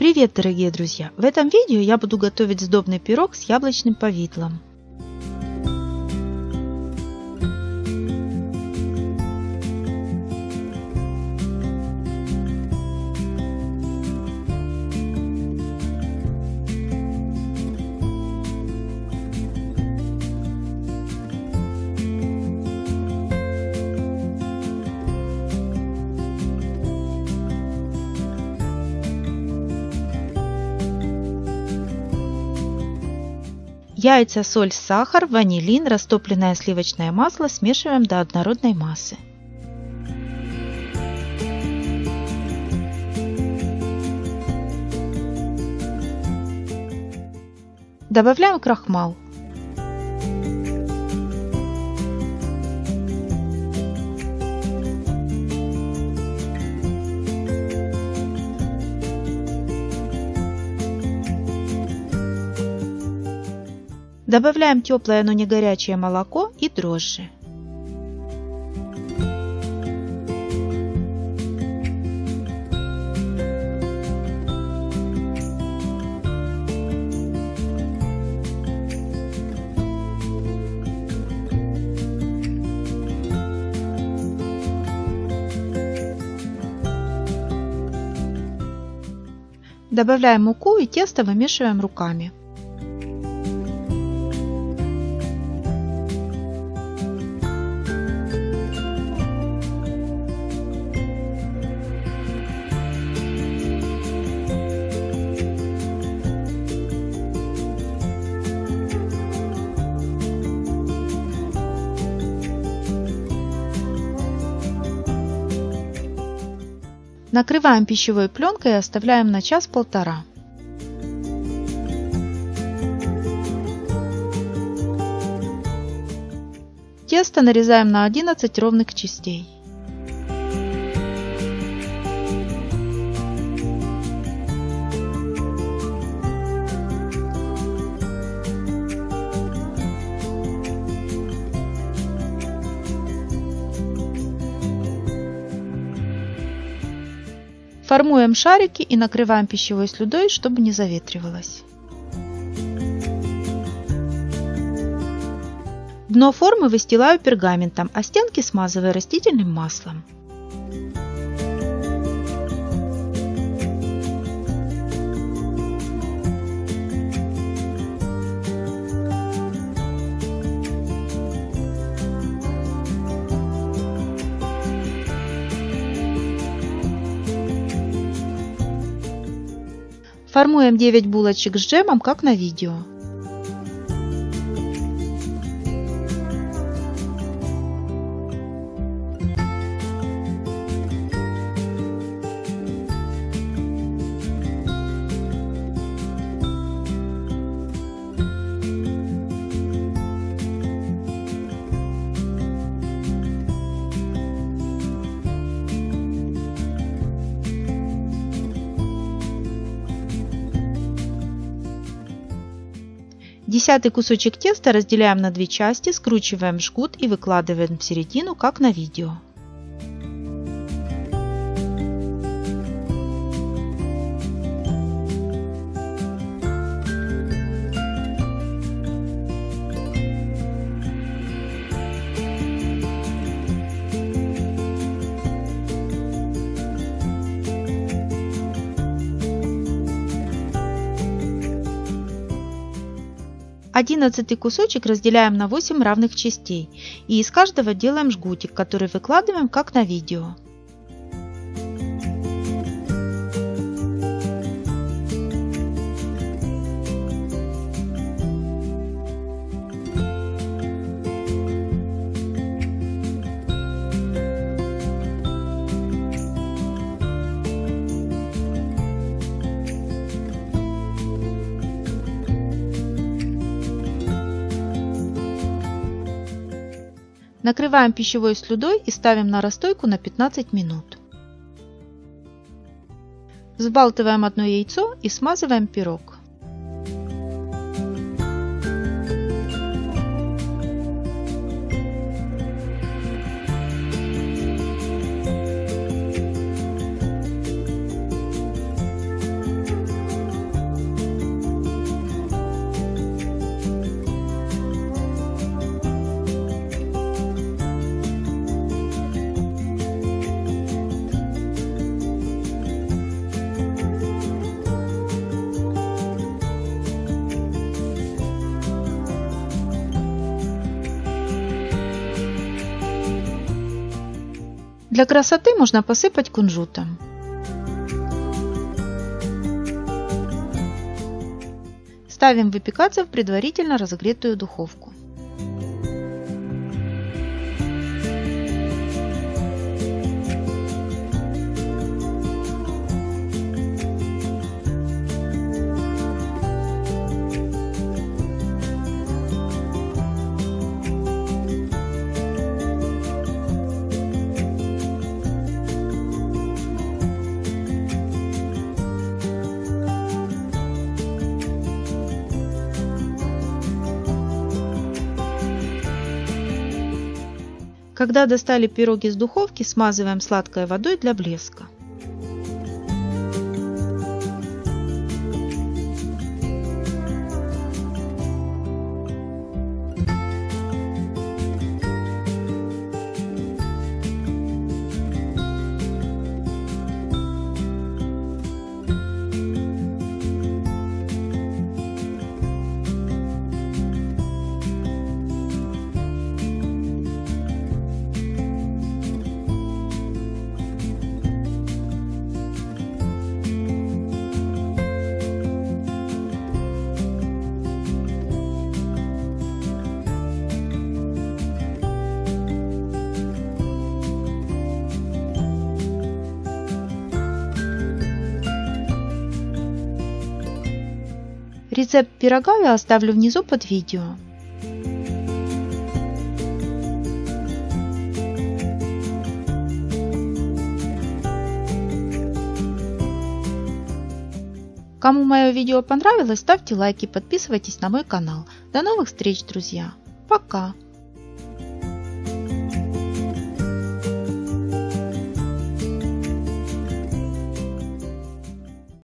Привет, дорогие друзья! В этом видео я буду готовить сдобный пирог с яблочным повидлом. Яйца, соль, сахар, ванилин, растопленное сливочное масло смешиваем до однородной массы. Добавляем крахмал. Добавляем теплое, но не горячее молоко и дрожжи. Добавляем муку и тесто вымешиваем руками. Накрываем пищевой пленкой и оставляем на час-полтора. Тесто нарезаем на 11 ровных частей. Формуем шарики и накрываем пищевой слюдой, чтобы не заветривалось. Дно формы выстилаю пергаментом, а стенки смазываю растительным маслом. Формуем 9 булочек с джемом, как на видео. Десятый кусочек теста разделяем на две части, скручиваем в жгут и выкладываем в середину, как на видео. Одиннадцатый кусочек разделяем на 8 равных частей и из каждого делаем жгутик, который выкладываем, как на видео. Накрываем пищевой слюдой и ставим на расстойку на 15 минут. Взбалтываем одно яйцо и смазываем пирог. Для красоты можно посыпать кунжутом. Ставим выпекаться в предварительно разогретую духовку. Когда достали пирог из духовки, смазываем сладкой водой для блеска. Рецепт пирога я оставлю внизу под видео. Кому мое видео понравилось, ставьте лайки, подписывайтесь на мой канал. До новых встреч, друзья! Пока!